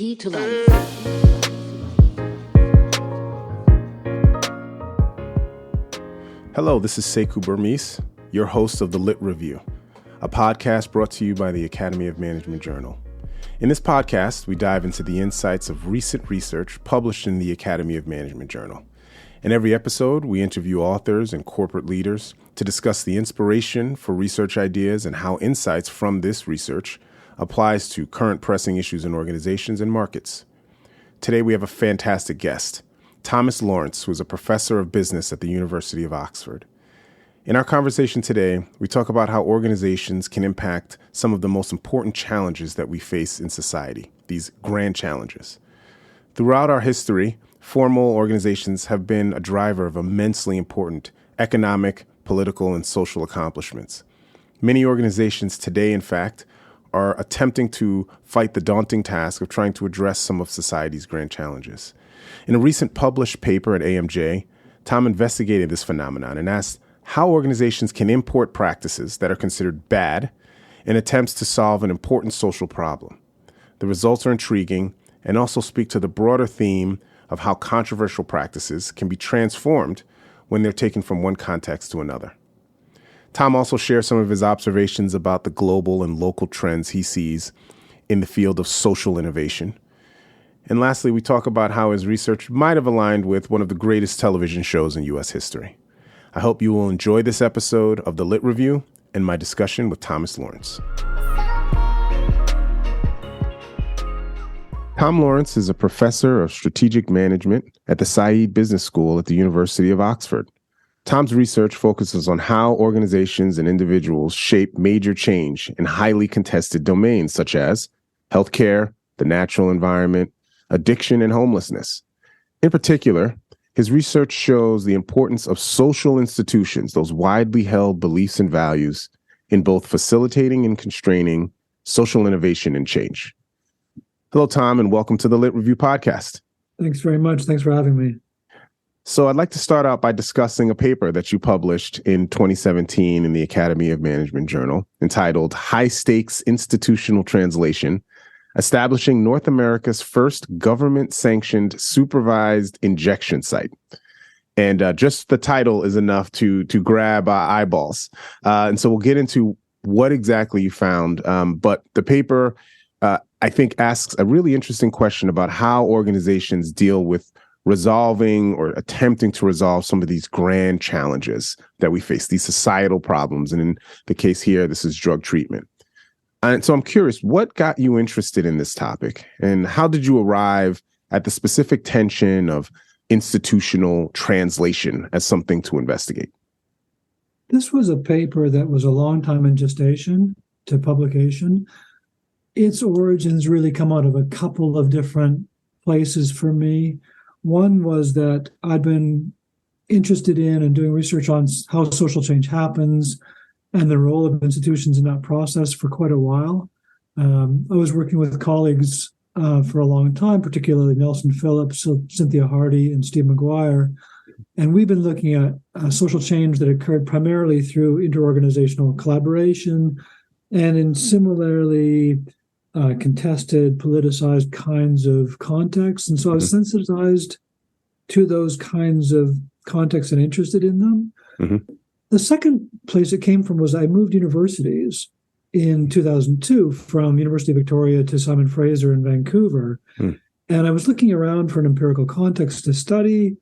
Key to Life. Hello, this is Sekou Burmese, your host of The Lit Review, a podcast brought to you by the Academy of Management Journal. In this podcast, we dive into the insights of recent research published in the Academy of Management Journal. In every episode, we interview authors and corporate leaders to discuss the inspiration for research ideas and how insights from this research applies to current pressing issues in organizations and markets. Today, we have a fantastic guest, Thomas Lawrence, who is a professor of business at the University of Oxford. In our conversation today, we talk about how organizations can impact some of the most important challenges that we face in society, these grand challenges. Throughout our history, formal organizations have been a driver of immensely important economic, political, and social accomplishments. Many organizations today, in fact, are attempting to fight the daunting task of trying to address some of society's grand challenges. In a recent published paper at AMJ, Tom investigated this phenomenon and asked how organizations can import practices that are considered bad in attempts to solve an important social problem. The results are intriguing and also speak to the broader theme of how controversial practices can be transformed when they're taken from one context to another. Tom also shares some of his observations about the global and local trends he sees in the field of social innovation. And lastly, we talk about how his research might have aligned with one of the greatest television shows in U.S. history. I hope you will enjoy this episode of The Lit Review and my discussion with Thomas Lawrence. Tom Lawrence is a professor of strategic management at the Said Business School at the University of Oxford. Tom's research focuses on how organizations and individuals shape major change in highly contested domains such as healthcare, the natural environment, addiction, and homelessness. In particular, his research shows the importance of social institutions, those widely held beliefs and values, in both facilitating and constraining social innovation and change. Hello, Tom, and welcome to the Lit Review podcast. Thanks very much. Thanks for having me. So I'd like to start out by discussing a paper that you published in 2017 in the Academy of Management Journal entitled High Stakes Institutional Translation, Establishing North America's First Government-Sanctioned Supervised Injection Site. And just the title is enough to grab eyeballs. And so we'll get into what exactly you found. But the paper, I think, asks a really interesting question about how organizations deal with resolving or attempting to resolve some of these grand challenges that we face, these societal problems. And in the case here, this is drug treatment. And so I'm curious, what got you interested in this topic? And how did you arrive at the specific tension of institutional translation as something to investigate? This was a paper that was a long time in gestation to publication. Its origins really come out of a couple of different places for me. One was that I'd been interested in and doing research on how social change happens and the role of institutions in that process for quite a while. I was working with colleagues for a long time, particularly Nelson Phillips, Cynthia Hardy, and Steve McGuire. And we've been looking at social change that occurred primarily through interorganizational collaboration and in similarly contested, politicized kinds of contexts. And so I was sensitized to those kinds of contexts and interested in them. Mm-hmm. The second place it came from was I moved universities in 2002 from University of Victoria to Simon Fraser in Vancouver. And I was looking around for an empirical context to study.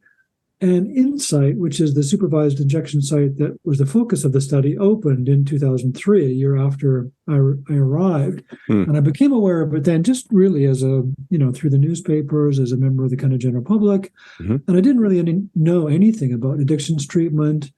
And Insight, which is the supervised injection site that was the focus of the study, opened in 2003, a year after I arrived. And I became aware of it then just really as through the newspapers, as a member of the kind of general public. And I didn't really know anything about addictions treatment,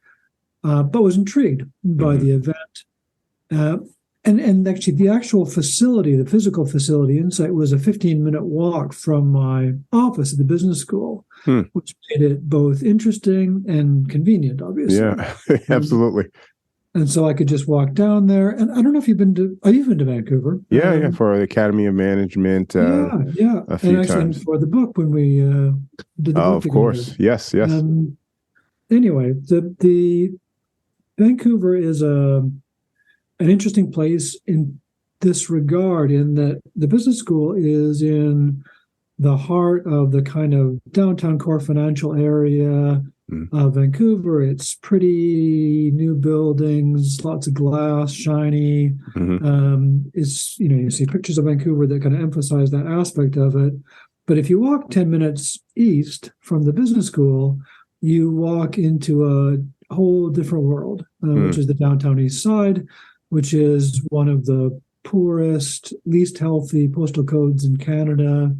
but was intrigued by the event. And actually, the actual facility, the physical facility, Insight, was a 15-minute walk from my office at the business school, which made it both interesting and convenient, obviously. Yeah, absolutely. And so I could just walk down there. And I don't know if you've been to Vancouver? Yeah, for the Academy of Management. A few times. And for the book when we did the book of together. Course. Yes. Anyway, the Vancouver is an interesting place in this regard, in that the business school is in the heart of the kind of downtown core financial area of Vancouver. It's pretty new buildings, lots of glass, shiny. It's, you see pictures of Vancouver that kind of emphasize that aspect of it. But if you walk 10 minutes east from the business school, you walk into a whole different world, which is the downtown east side, which is one of the poorest, least healthy postal codes in Canada.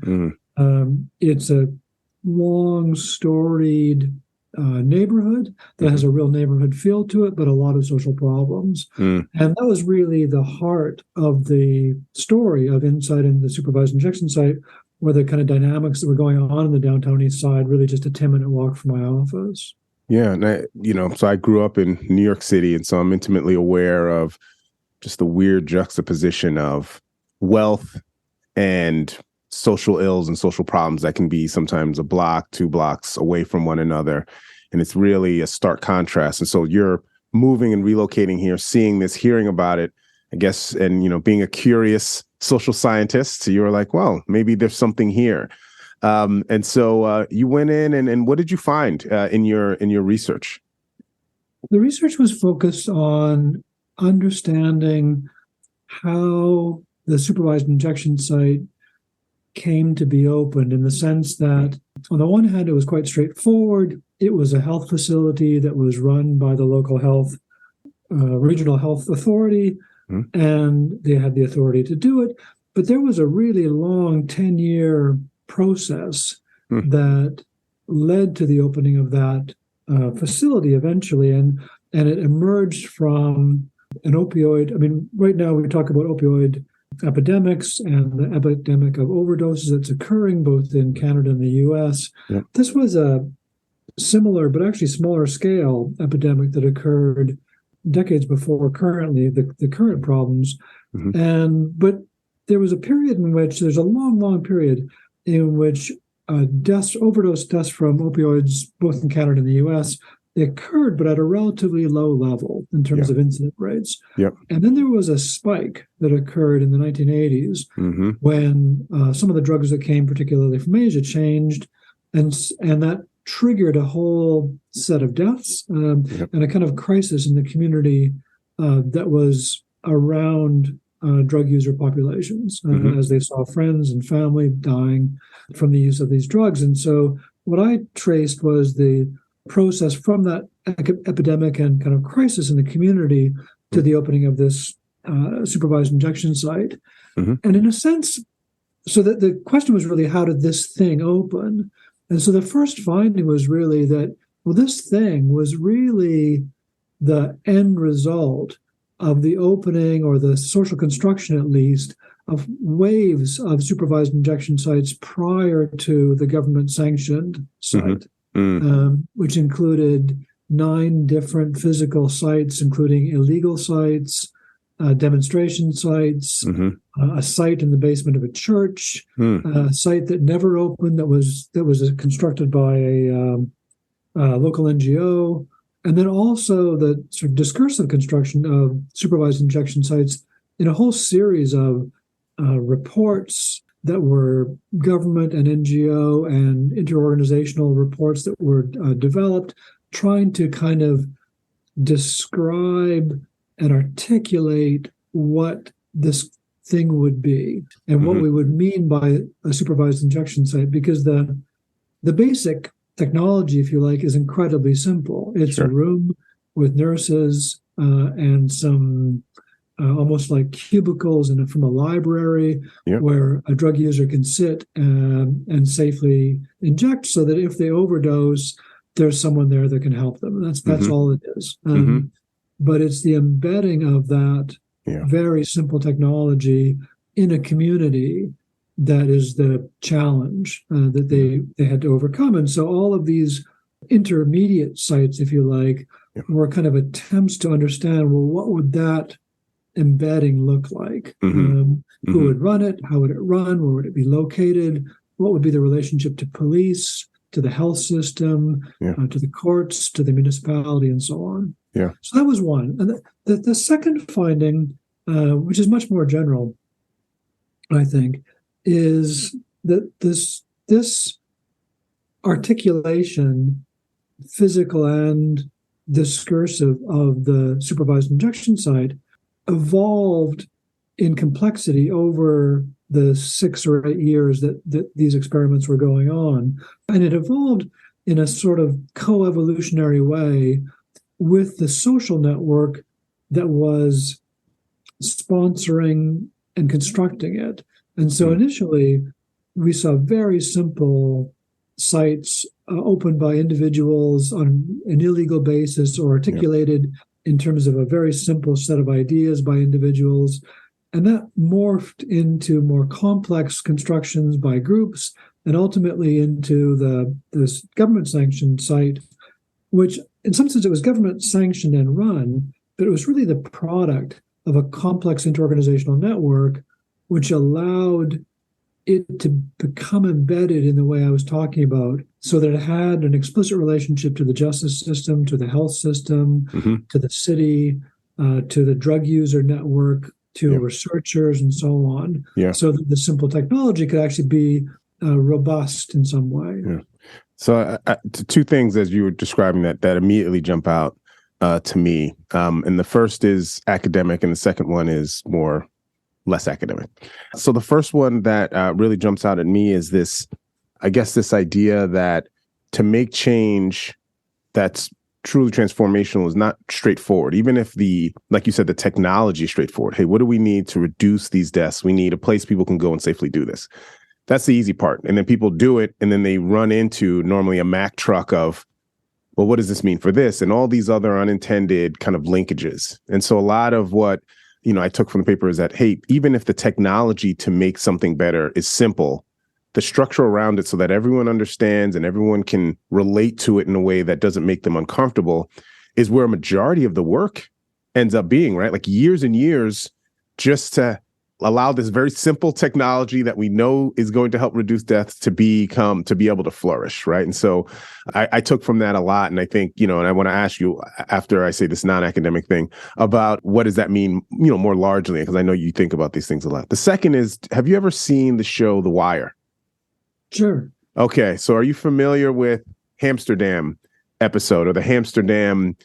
It's a long, storied neighborhood that has a real neighborhood feel to it, but a lot of social problems. And that was really the heart of the story of Inside in the supervised injection site, where the kind of dynamics that were going on in the downtown east side, really just a 10-minute walk from my office. Yeah. And so I grew up in New York City, and so I'm intimately aware of just the weird juxtaposition of wealth and social ills and social problems that can be sometimes a block, 2 blocks away from one another. And it's really a stark contrast. And so you're moving and relocating here, seeing this, hearing about it, I guess, and, being a curious social scientist, you were like, well, maybe there's something here. And so you went in and what did you find in your research? The research was focused on understanding how the supervised injection site came to be opened, in the sense that, on the one hand, it was quite straightforward. It was a health facility that was run by the local regional health authority, and they had the authority to do it. But there was a really long 10-year process that led to the opening of that facility eventually, and it emerged from an opioid. I mean, right now we talk about opioid epidemics and the epidemic of overdoses that's occurring both in Canada and the U.S. Yep. This was a similar, but actually smaller scale epidemic that occurred decades before currently the current problems. But there was a period in which, there's a long period in which overdose deaths from opioids, both in Canada and the U.S., they occurred, but at a relatively low level in terms of incident rates. And then there was a spike that occurred in the 1980s when some of the drugs that came, particularly from Asia, changed, and that triggered a whole set of deaths and a kind of crisis in the community that was around drug user populations as they saw friends and family dying from the use of these drugs. And so what I traced was the process from that epidemic and kind of crisis in the community to the opening of this supervised injection site. And in a sense, so that the question was really, how did this thing open? And so the first finding was really that, well, this thing was really the end result of the opening, or the social construction at least, of waves of supervised injection sites prior to the government-sanctioned site, which included 9 different physical sites, including illegal sites, demonstration sites, a site in the basement of a church, a site that never opened, that was constructed by a local NGO, and then also the sort of discursive construction of supervised injection sites in a whole series of reports that were government and NGO and interorganizational reports that were developed, trying to kind of describe and articulate what this thing would be and what we would mean by a supervised injection site, because the basic technology, if you like, is incredibly simple. It's a room with nurses and some almost like cubicles from a library where a drug user can sit and safely inject, so that if they overdose, there's someone there that can help them. And that's all it is. But it's the embedding of that very simple technology in a community that is the challenge that they had to overcome. And so all of these intermediate sites, if you like, were kind of attempts to understand, well, what would that embedding look like? Who would run it? How would it run? Where would it be located? What would be the relationship to police, to the health system, to the courts, to the municipality, and so on? So that was one. And the second finding which is much more general, I think, is that this articulation, physical and discursive, of the supervised injection site evolved in complexity over the 6 or 8 years that these experiments were going on. And it evolved in a sort of co-evolutionary way with the social network that was sponsoring and constructing it. And so initially, we saw very simple sites opened by individuals on an illegal basis or articulated in terms of a very simple set of ideas by individuals. And that morphed into more complex constructions by groups and ultimately into this government-sanctioned site, which in some sense it was government-sanctioned and run, but it was really the product of a complex interorganizational network which allowed it to become embedded in the way I was talking about, so that it had an explicit relationship to the justice system, to the health system, to the city, to the drug user network, to researchers, and so on, so that the simple technology could actually be robust in some way. So two things as you were describing that immediately jump out to me. And the first is academic, and the second one is less academic. So the first one that really jumps out at me is this idea that to make change that's truly transformational is not straightforward. Even if like you said, the technology is straightforward. Hey, what do we need to reduce these deaths? We need a place people can go and safely do this. That's the easy part. And then people do it, and then they run into normally a Mack truck of, well, what does this mean for this? And all these other unintended kind of linkages. And so a lot of what I took from the paper is that, hey, even if the technology to make something better is simple, the structure around it so that everyone understands and everyone can relate to it in a way that doesn't make them uncomfortable is where a majority of the work ends up being, right? Like years and years just to allow this very simple technology that we know is going to help reduce deaths to be able to flourish, right? And so I took from that a lot. And I think, and I want to ask you, after I say this non-academic thing, about what does that mean, more largely, because I know you think about these things a lot. The second is, have you ever seen the show The Wire? Sure. Okay. So are you familiar with Hamsterdam episode or the Hamsterdam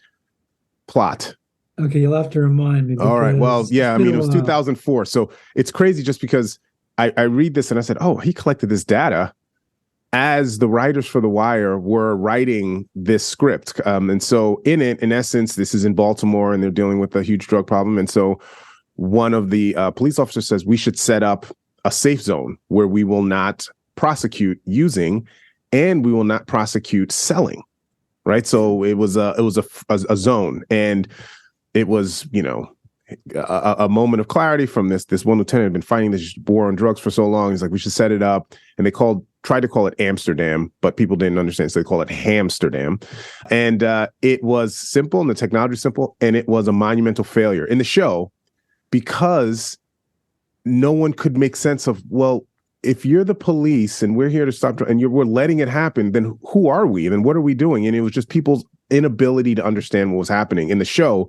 plot? Okay, you'll have to remind me. All right. Well, yeah, I mean, it was 2004. So it's crazy just because I read this and I said, oh, he collected this data as the writers for The Wire were writing this script. And so in it, in essence, this is in Baltimore and they're dealing with a huge drug problem. And so one of the police officers says we should set up a safe zone where we will not prosecute using and we will not prosecute selling. Right. So it was a zone, and it was, a moment of clarity from this one lieutenant had been fighting this war on drugs for so long. He's like, we should set it up. And they tried to call it Amsterdam, but people didn't understand. So they call it Hamsterdam. And it was simple, and the technology was simple, and it was a monumental failure in the show because no one could make sense of, well, if you're the police and we're here to stop and we're letting it happen, then who are we? And then what are we doing? And it was just people's inability to understand what was happening in the show.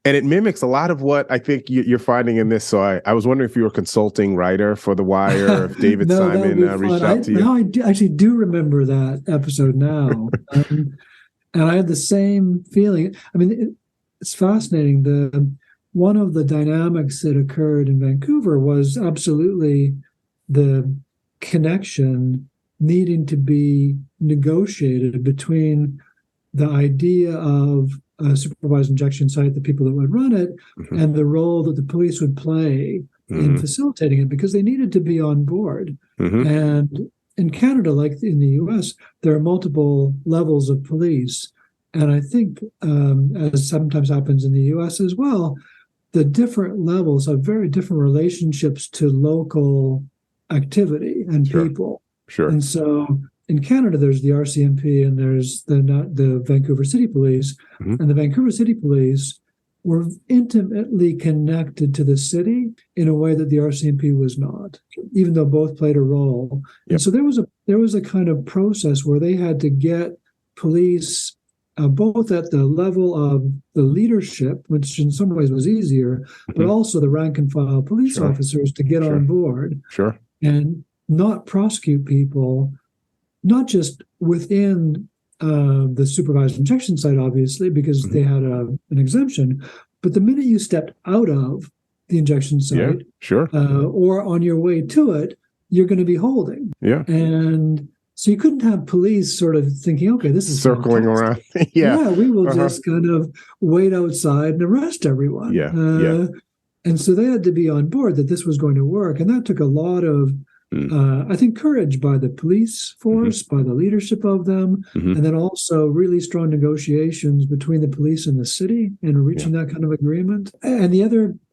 And it mimics a lot of what I think you're finding in this. So I was wondering if you were a consulting writer for The Wire, or if David Simon reached out to you. No, I actually do remember that episode now. And I had the same feeling. I mean, it's fascinating. One of the dynamics that occurred in Vancouver was absolutely the connection needing to be negotiated between the idea of a supervised injection site, the people that would run it, and the role that the police would play in facilitating it, because they needed to be on board. And in Canada, like in the US, there are multiple levels of police. And I think, as sometimes happens in the US as well, the different levels have very different relationships to local activity and people. Sure. And so in Canada, there's the RCMP and there's the Vancouver City Police. And the Vancouver City Police were intimately connected to the city in a way that the RCMP was not, even though both played a role. And so there was a kind of process where they had to get police both at the level of the leadership, which in some ways was easier, but also the rank and file police Sure. officers to get on board Sure. and not prosecute people, not just within the supervised injection site, obviously, because they had an exemption, but the minute you stepped out of the injection site, sure. or on your way to it, you're going to be holding. Yeah. And so you couldn't have police sort of thinking, okay, this is circling fantastic. around. Yeah, we will just kind of wait outside and arrest everyone. And so they had to be on board that this was going to work. And that took a lot of, I think, courage by the police force, by the leadership of them, and then also really strong negotiations between the police and the city in reaching that kind of agreement. And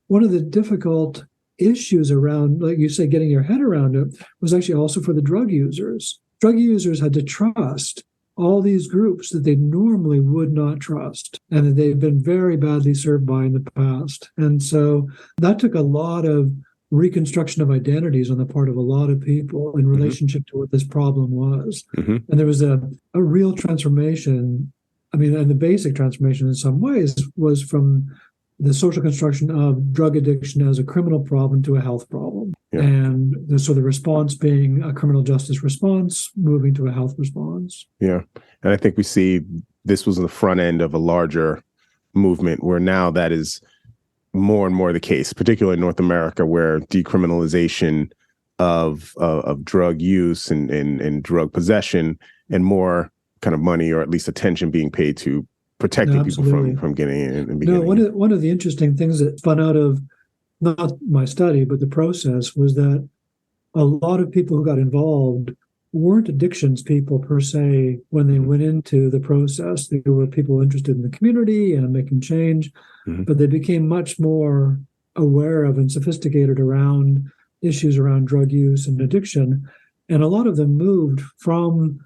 one of the difficult issues around, like you say, getting your head around it was actually also for the drug users. Drug users had to trust all these groups that they normally would not trust and that they've been very badly served by in the past. And so that took a lot of reconstruction of identities on the part of a lot of people in relationship to what this problem was. And there was a real transformation. I mean, and the basic transformation in some ways was from the social construction of drug addiction as a criminal problem to a health problem. And the response being a criminal justice response, moving to a health response. Yeah. And I think we see this was the front end of a larger movement where now that is more and more the case, particularly in North America, where decriminalization of drug use and drug possession and more kind of money or at least attention being paid to protecting people from getting in and beginning. One of the interesting things that spun out of not my study, but the process was that a lot of people who got involved weren't addictions people per se when they went into the process. They were people interested in the community and making change, but they became much more aware of and sophisticated around issues around drug use and addiction. And a lot of them moved from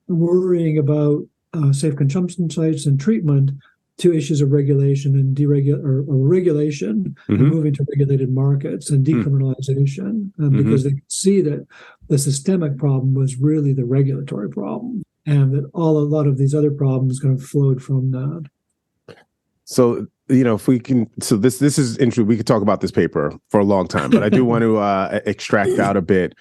worrying about safe consumption sites and treatment to issues of regulation and regulation and moving to regulated markets and decriminalization because they could see that the systemic problem was really the regulatory problem and that a lot of these other problems kind of flowed from that. So, if we can, so this is interesting. We could talk about this paper for a long time, but I do want to extract out a bit.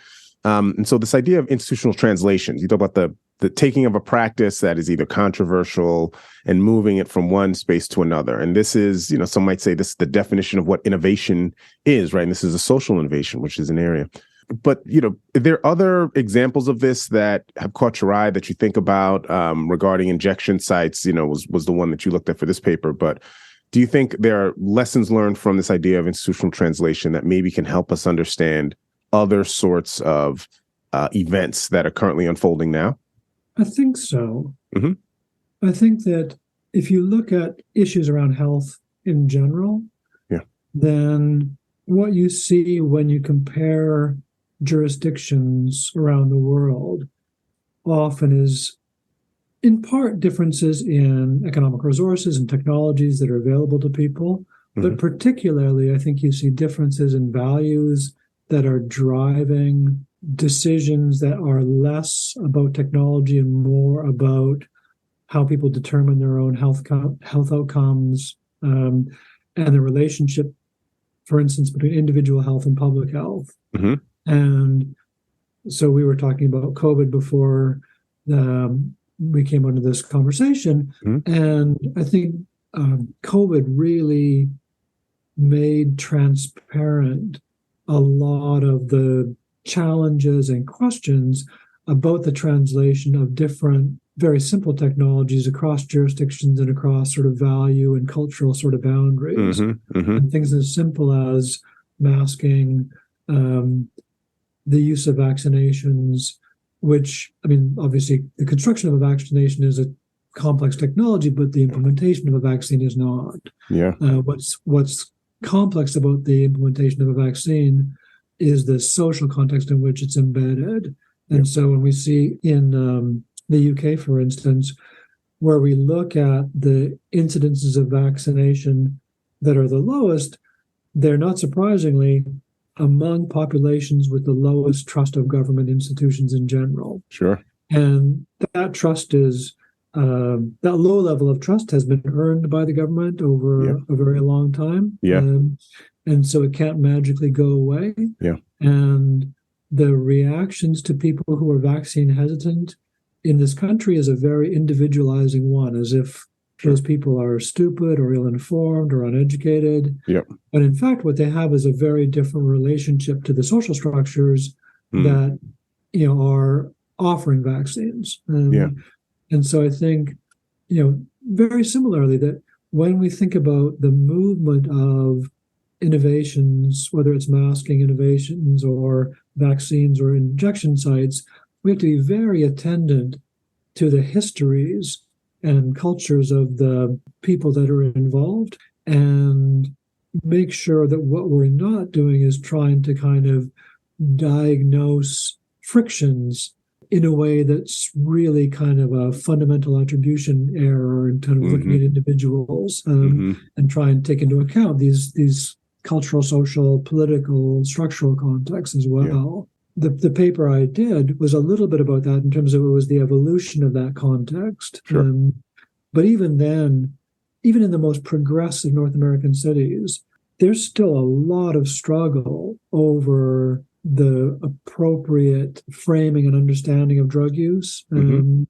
And so this idea of institutional translations, you talk about the taking of a practice that is either controversial and moving it from one space to another. And this is, some might say this is the definition of what innovation is, right? And this is a social innovation, which is an area. But, are there other examples of this that have caught your eye that you think about regarding injection sites, was the one that you looked at for this paper. But do you think there are lessons learned from this idea of institutional translation that maybe can help us understand other sorts of events that are currently unfolding now? I think so. I think that if you look at issues around health in general, then what you see when you compare jurisdictions around the world often is in part differences in economic resources and technologies that are available to people, but particularly I think you see differences in values that are driving decisions that are less about technology and more about how people determine their own health outcomes and the relationship, for instance, between individual health and public health. And so we were talking about COVID before we came onto this conversation. And I think COVID really made transparent a lot of the challenges and questions about the translation of different, very simple technologies across jurisdictions and across sort of value and cultural sort of boundaries. And things as simple as masking, the use of vaccinations, which, I mean, obviously the construction of a vaccination is a complex technology, but the implementation of a vaccine is not. What's complex about the implementation of a vaccine is the social context in which it's embedded. And so when we see in the UK, for instance, where we look at the incidences of vaccination that are the lowest, they're not surprisingly among populations with the lowest trust of government institutions in general. Sure. And that trust is that low level of trust has been earned by the government over a very long time. And so it can't magically go away. And the reactions to people who are vaccine hesitant in this country is a very individualizing one, as if those people are stupid or ill-informed or uneducated. But in fact, what they have is a very different relationship to the social structures that are offering vaccines. And so I think, very similarly, that when we think about the movement of innovations, whether it's masking innovations or vaccines or injection sites, we have to be very attendant to the histories and cultures of the people that are involved and make sure that what we're not doing is trying to kind of diagnose frictions in a way that's really kind of a fundamental attribution error in terms of looking at individuals and try and take into account these cultural, social, political, structural contexts as well. The paper I did was a little bit about that in terms of it was the evolution of that context. But even then, even in the most progressive North American cities, there's still a lot of struggle over the appropriate framing and understanding of drug use. Marijuana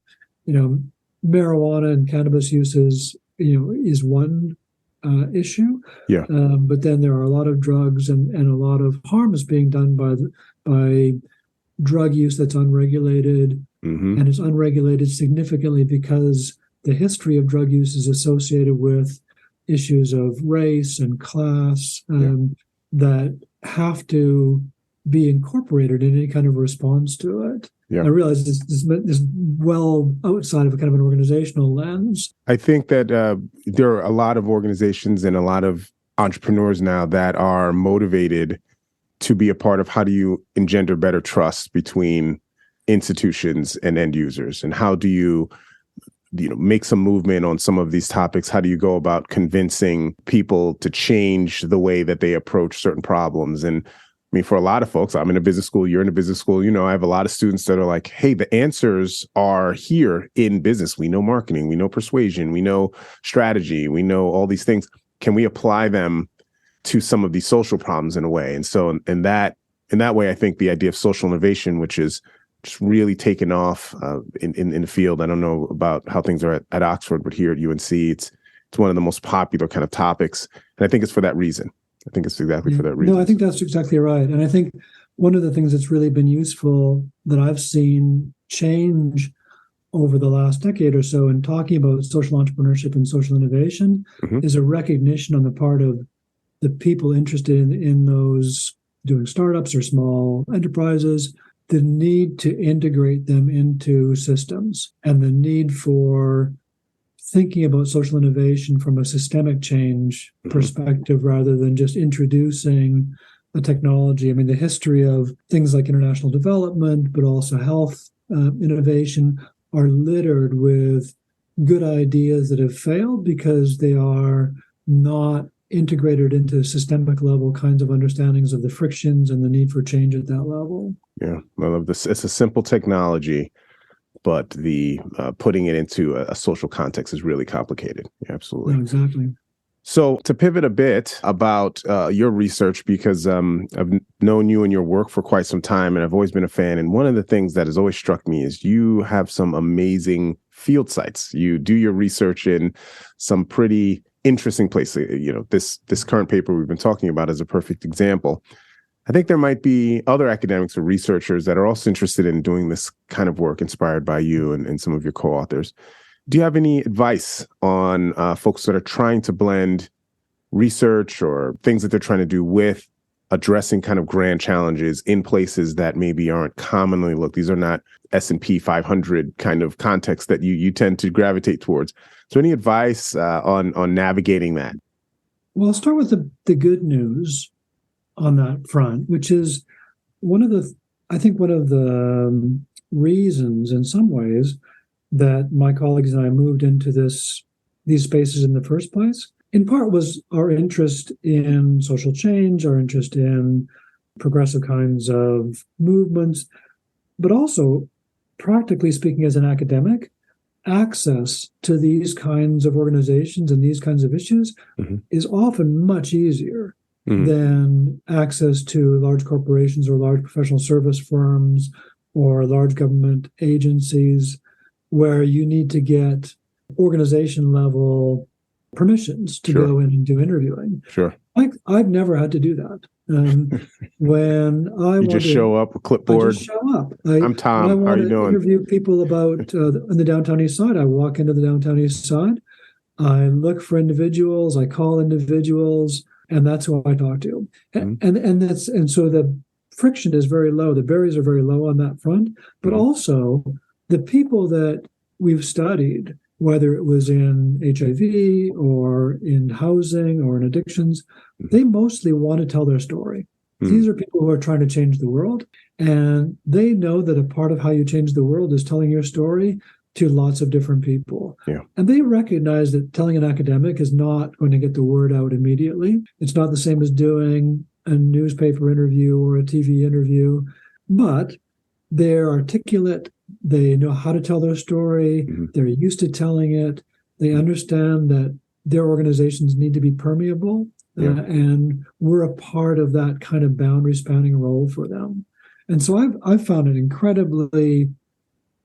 and cannabis use is one issue. But then there are a lot of drugs and a lot of harm is being done by drug use that's unregulated, and it's unregulated significantly because the history of drug use is associated with issues of race and class that have to be incorporated in any kind of response to it. I realize this is well outside of a kind of an organizational lens. I think that there are a lot of organizations and a lot of entrepreneurs now that are motivated to be a part of how do you engender better trust between institutions and end users, and how do you make some movement on some of these topics? How do you go about convincing people to change the way that they approach certain problems? And I mean, for a lot of folks, I'm in a business school, you're in a business school, I have a lot of students that are like, hey, the answers are here in business. We know marketing, we know persuasion, we know strategy, we know all these things. Can we apply them to some of these social problems in a way? And so in that way, I think the idea of social innovation, which is just really taken off in the field. I don't know about how things are at Oxford, but here at UNC, it's one of the most popular kind of topics. And I think it's for that reason. I think it's exactly for that reason. No, I think that's exactly right. And I think one of the things that's really been useful that I've seen change over the last decade or so in talking about social entrepreneurship and social innovation is a recognition on the part of the people interested in those doing startups or small enterprises, the need to integrate them into systems and the need for thinking about social innovation from a systemic change perspective rather than just introducing a technology. I mean, the history of things like international development, but also health innovation are littered with good ideas that have failed because they are not integrated into systemic level kinds of understandings of the frictions and the need for change at that level. Yeah, I love this. It's a simple technology, but the putting it into a social context is really complicated. Yeah, absolutely. Yeah, exactly. So to pivot a bit about your research, because I've known you and your work for quite some time, and I've always been a fan. And one of the things that has always struck me is you have some amazing field sites. You do your research in some pretty interesting places. This current paper we've been talking about is a perfect example. I think there might be other academics or researchers that are also interested in doing this kind of work inspired by you and some of your co-authors. Do you have any advice on folks that are trying to blend research or things that they're trying to do with addressing kind of grand challenges in places that maybe aren't commonly looked? These are not S&P 500 kind of contexts that you tend to gravitate towards. So any advice on navigating that? Well, I'll start with the good news on that front, which is one of the reasons in some ways that my colleagues and I moved into these spaces in the first place. In part was our interest in social change, our interest in progressive kinds of movements, but also, practically speaking, as an academic, access to these kinds of organizations and these kinds of issues is often much easier than access to large corporations or large professional service firms or large government agencies, where you need to get organization level permissions to go in and do interviewing. I've never had to do that. When I you just show up with clipboard. I just show up. I'm Tom. When I How are you want to doing? interview people about in the downtown east side, I walk into the downtown east side. I look for individuals. I call individuals, and that's who I talk to. And so the friction is very low. The barriers are very low on that front. But also, the people that we've studied, whether it was in HIV or in housing or in addictions, they mostly want to tell their story. These are people who are trying to change the world, and they know that a part of how you change the world is telling your story to lots of different people. And they recognize that telling an academic is not going to get the word out immediately. It's not the same as doing a newspaper interview or a TV interview, but they're articulate. They know how to tell their story. They're used to telling it. They understand that their organizations need to be permeable. And we're a part of that kind of boundary spanning role for them. And so I've found it incredibly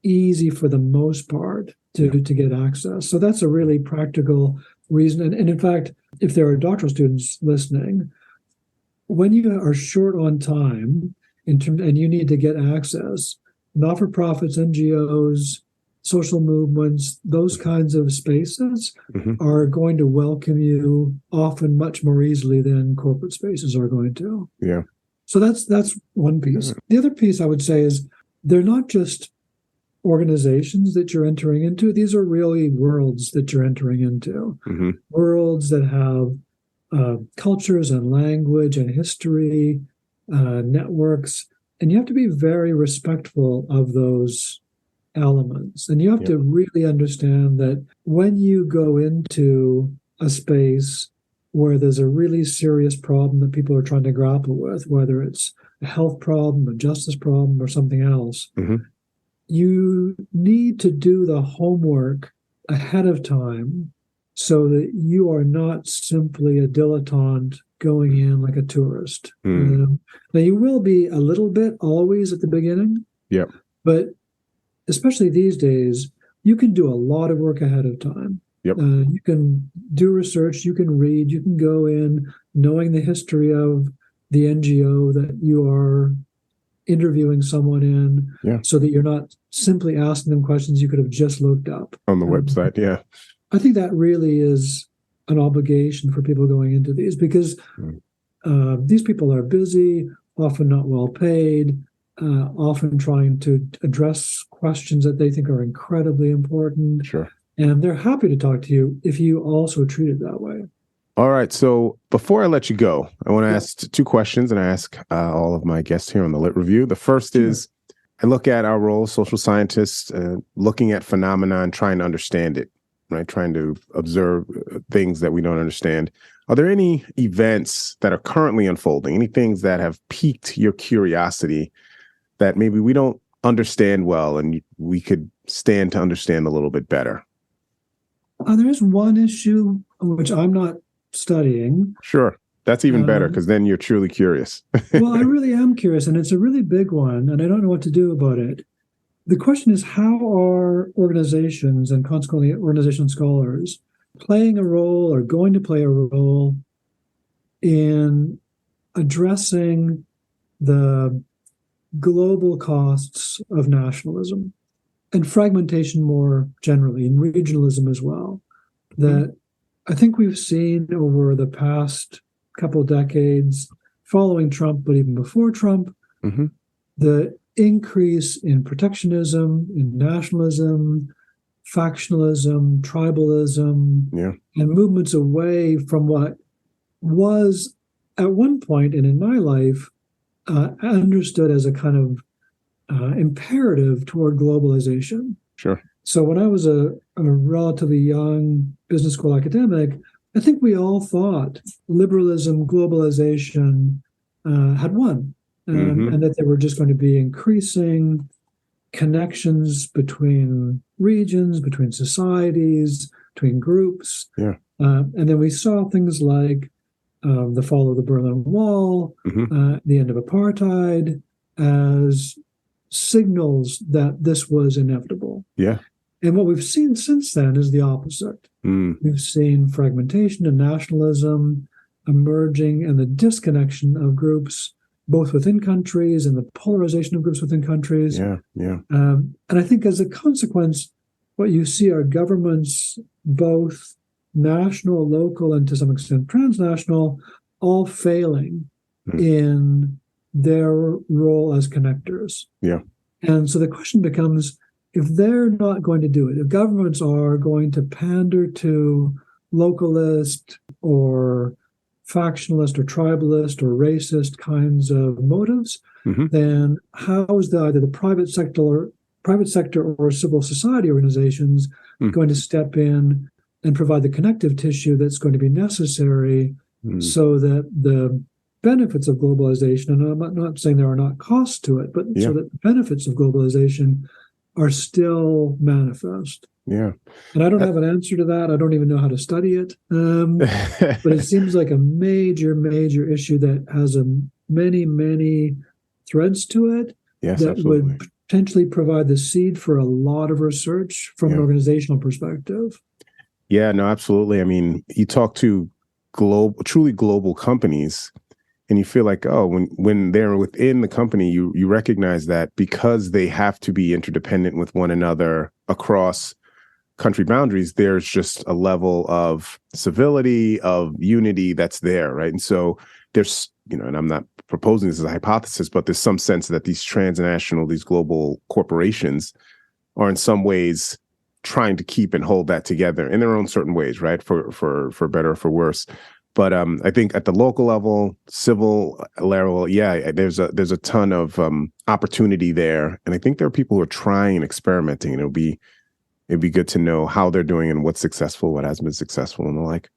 easy for the most part to get access. So that's a really practical reason. And in fact, if there are doctoral students listening, when you are short on time and you need to get access, not-for-profits, NGOs, social movements, those kinds of spaces are going to welcome you often much more easily than corporate spaces are going to. So that's one piece. The other piece I would say is they're not just organizations that you're entering into. These are really worlds that you're entering into. Worlds that have cultures and language and history, networks. And you have to be very respectful of those elements. And you have to really understand that when you go into a space where there's a really serious problem that people are trying to grapple with, whether it's a health problem, a justice problem, or something else, you need to do the homework ahead of time so that you are not simply a dilettante going in like a tourist. Now, you will be a little bit always at the beginning, but especially these days, you can do a lot of work ahead of time. You can do research, you can read, you can go in knowing the history of the NGO that you are interviewing someone in, so that you're not simply asking them questions you could have just looked up on the website. I think that really is an obligation for people going into these, because these people are busy, often not well paid, often trying to address questions that they think are incredibly important. And they're happy to talk to you if you also treat it that way. All right. So before I let you go, I want to ask two questions, and I ask all of my guests here on the Lit Review. The first is, I look at our role as social scientists, looking at phenomena and trying to understand it, right? Trying to observe things that we don't understand. Are there any events that are currently unfolding, any things that have piqued your curiosity that maybe we don't understand well and we could stand to understand a little bit better? There is one issue which I'm not studying. That's even better, because then you're truly curious. Well, I really am curious, and it's a really big one, and I don't know what to do about it. The question is, how are organizations, and consequently organization scholars, playing a role or going to play a role in addressing the global costs of nationalism and fragmentation more generally, and regionalism as well, that I think we've seen over the past couple of decades, following Trump, but even before Trump, the increase in protectionism, in nationalism, factionalism, tribalism, and movements away from what was at one point, and in my life, understood as a kind of imperative toward globalization. So when I was a relatively young business school academic, I think we all thought liberalism, globalization had won, and that there were just going to be increasing connections between regions, between societies, between groups. Yeah. And then we saw things like the fall of the Berlin Wall, the end of apartheid, as signals that this was inevitable. Yeah. And what we've seen since then is the opposite. We've seen fragmentation and nationalism emerging, and the disconnection of groups, both within countries and the polarization of groups within countries. Yeah. Yeah. And I think as a consequence, what you see are governments, both national, local, and to some extent transnational, all failing in their role as connectors. Yeah. And so the question becomes, if they're not going to do it, if governments are going to pander to localist or factionalist or tribalist or racist kinds of motives, then how is either the private sector or civil society organizations going to step in and provide the connective tissue that's going to be necessary so that the benefits of globalization, and I'm not saying there are not costs to it, but so that the benefits of globalization are still manifest. Yeah. And I don't have an answer to that. I don't even know how to study it. But it seems like a major, major issue that has many, many threads to it that absolutely would potentially provide the seed for a lot of research from an organizational perspective. Yeah, no, absolutely. I mean, you talk to truly global companies, and you feel like, when they're within the company, you recognize that because they have to be interdependent with one another across country boundaries, there's just a level of civility, of unity that's there, right? And so there's, and I'm not proposing this as a hypothesis, but there's some sense that these global corporations are in some ways trying to keep and hold that together in their own certain ways, right? For better or for worse. But I think at the local level, civil level, there's a ton of opportunity there, and I think there are people who are trying and experimenting, and it'd be good to know how they're doing and what's successful, what hasn't been successful, and the like.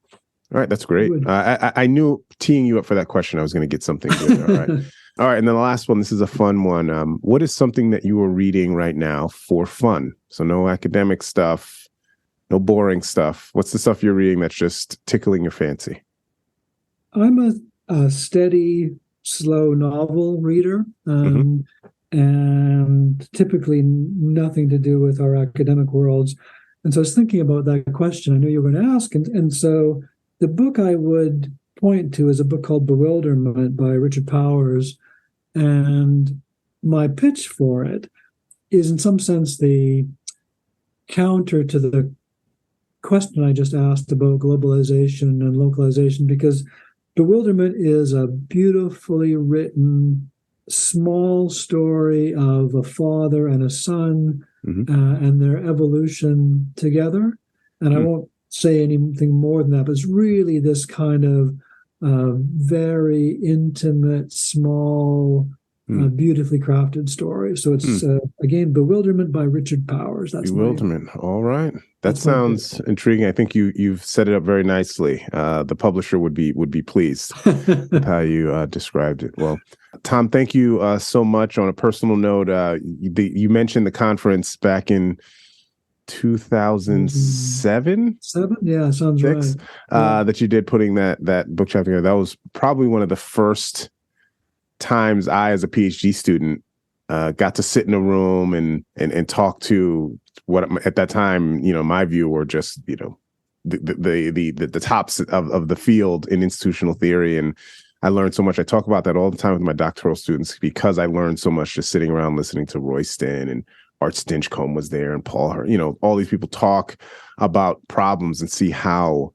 All right, that's great. I knew teeing you up for that question, I was going to get something good. All right, and then the last one. This is a fun one. What is something that you are reading right now for fun? So no academic stuff, no boring stuff. What's the stuff you're reading that's just tickling your fancy? I'm a steady, slow novel reader, and typically nothing to do with our academic worlds. And so I was thinking about that question I knew you were going to ask. And so the book I would point to is a book called Bewilderment by Richard Powers. And my pitch for it is in some sense the counter to the question I just asked about globalization and localization, because Bewilderment is a beautifully written, small story of a father and a son and their evolution together. And I won't say anything more than that, but it's really this kind of very intimate, small, beautifully crafted story. So it's, again, Bewilderment by Richard Powers. That's Bewilderment. All right. That sounds intriguing. I think you've set it up very nicely. The publisher would be pleased with how you described it. Well, Tom, thank you so much. On a personal note, you mentioned the conference back in 2007? Yeah, sounds right. That you did putting that book chapter together. That was probably one of the first times I, as a PhD student, got to sit in a room and talk to what at that time, my view were just, the tops of the field in institutional theory. And I learned so much. I talk about that all the time with my doctoral students because I learned so much just sitting around listening to Royston, and Art Stinchcomb was there, and Paul Hurt, all these people talk about problems and see how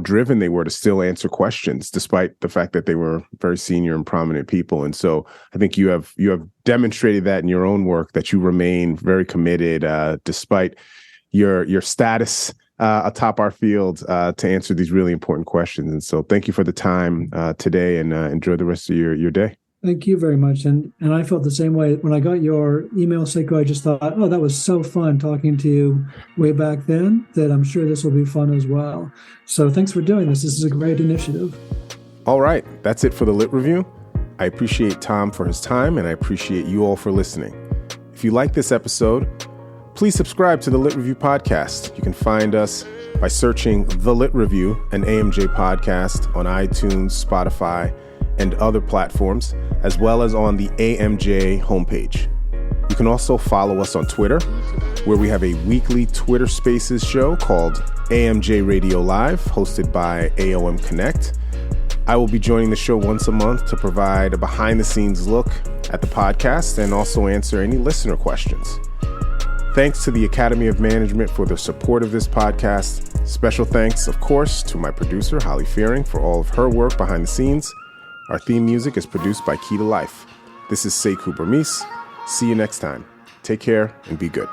driven they were to still answer questions, despite the fact that they were very senior and prominent people. And so I think you have demonstrated that in your own work, that you remain very committed, despite your status atop our field, to answer these really important questions. And so thank you for the time today, and enjoy the rest of your day. Thank you very much. And I felt the same way. When I got your email, Seiko, I just thought, that was so fun talking to you way back then, that I'm sure this will be fun as well. So thanks for doing this. This is a great initiative. All right. That's it for the Lit Review. I appreciate Tom for his time, and I appreciate you all for listening. If you like this episode, please subscribe to the Lit Review podcast. You can find us by searching The Lit Review, an AMJ podcast, on iTunes, Spotify, and other platforms, as well as on the AMJ homepage. You can also follow us on Twitter, where we have a weekly Twitter Spaces show called AMJ Radio Live, hosted by AOM Connect. I will be joining the show once a month to provide a behind-the-scenes look at the podcast and also answer any listener questions. Thanks to the Academy of Management for their support of this podcast. Special thanks, of course, to my producer, Holly Fearing, for all of her work behind the scenes. Our theme music is produced by Key to Life. This is Sekou Burmese. See you next time. Take care and be good.